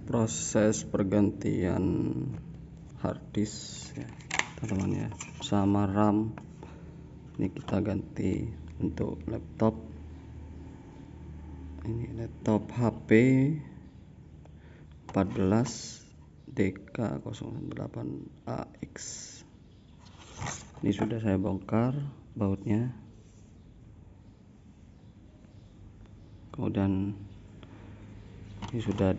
proses pergantian harddisk ya teman-teman ya, sama RAM. Ini kita ganti untuk laptop. Ini laptop HP 14 DK08AX. Ini sudah saya bongkar bautnya, kemudian ini sudah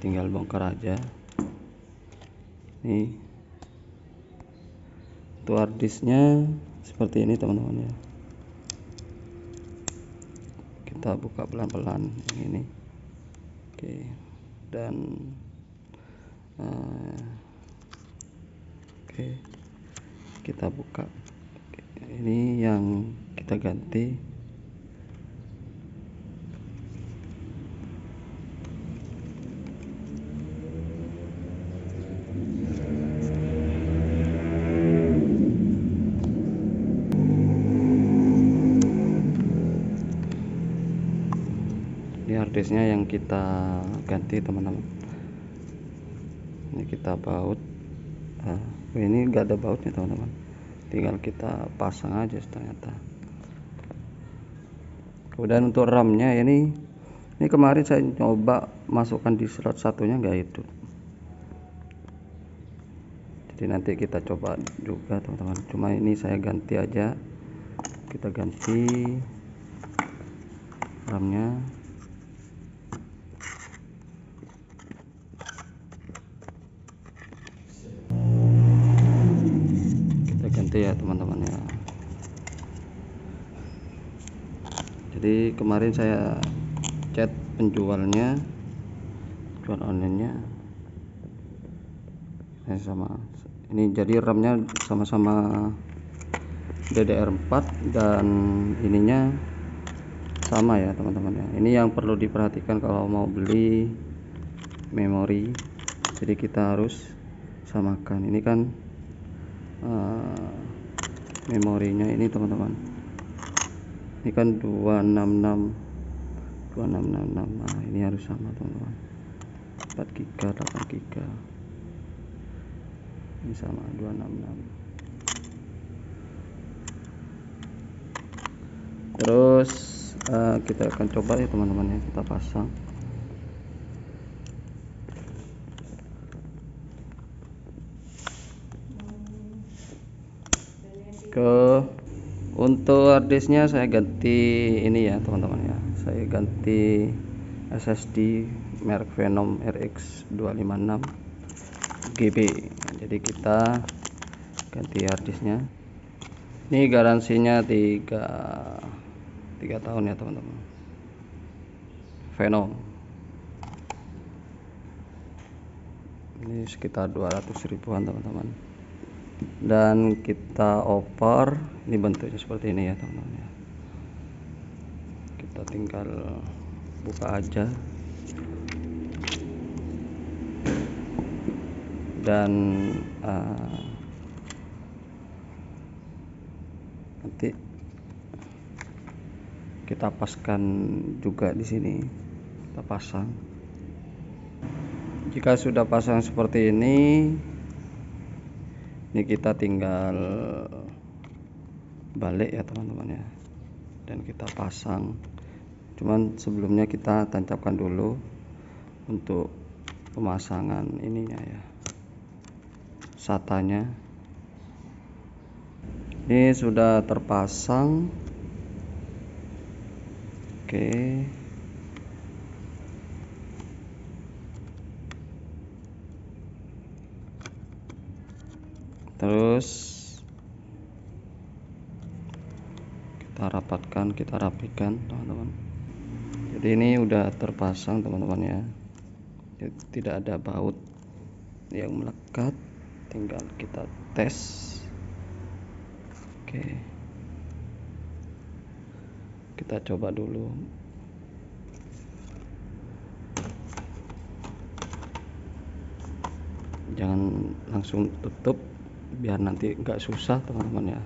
tinggal bongkar aja. Nih untuk harddisknya seperti ini teman-teman ya. Kita buka pelan-pelan yang ini. Oke, dan oke, kita buka. Oke, ini yang kita ganti. Ini harddisknya yang kita ganti teman-teman. Ini kita baut. Ini enggak ada bautnya teman-teman, tinggal kita pasang aja ternyata. Kemudian untuk RAM-nya ini kemarin saya coba masukkan di slot satunya enggak hidup, jadi nanti kita coba juga teman-teman. Cuma ini saya ganti aja, kita ganti RAM-nya. Ganti ya teman-teman ya. Jadi kemarin saya chat penjualnya, jual online-nya sama ini, jadi RAM-nya sama-sama DDR4 dan ininya sama ya teman-teman ya. Ini yang perlu diperhatikan kalau mau beli memori, jadi kita harus samakan. Ini kan memorinya ini teman-teman, ini kan 266. Nah ini harus sama teman-teman, 4 GB 8 GB ini sama 266. Terus kita akan coba ya teman-teman ya, kita pasang. Untuk harddisknya saya ganti ini ya teman-teman ya, saya ganti SSD merek Phenom RX 256 GB. Jadi kita ganti harddisknya. Ini garansinya 3 tahun ya teman-teman, Phenom. Ini sekitar 200 ribuan teman-teman, dan kita oper. Ini bentuknya seperti ini ya teman-teman ya. Kita tinggal buka aja, dan nanti kita paskan juga di sini, kita pasang. Jika sudah pasang seperti ini kita tinggal balik ya teman-teman ya, dan kita pasang. Cuman sebelumnya kita tancapkan dulu untuk pemasangan ininya ya, SATA-nya. Ini sudah terpasang. Oke, terus kita rapatkan, kita rapikan teman-teman. Jadi ini udah terpasang teman-teman ya, tidak ada baut yang melekat, tinggal kita tes. Oke, kita coba dulu. Jangan langsung tutup biar nanti nggak susah teman-teman ya.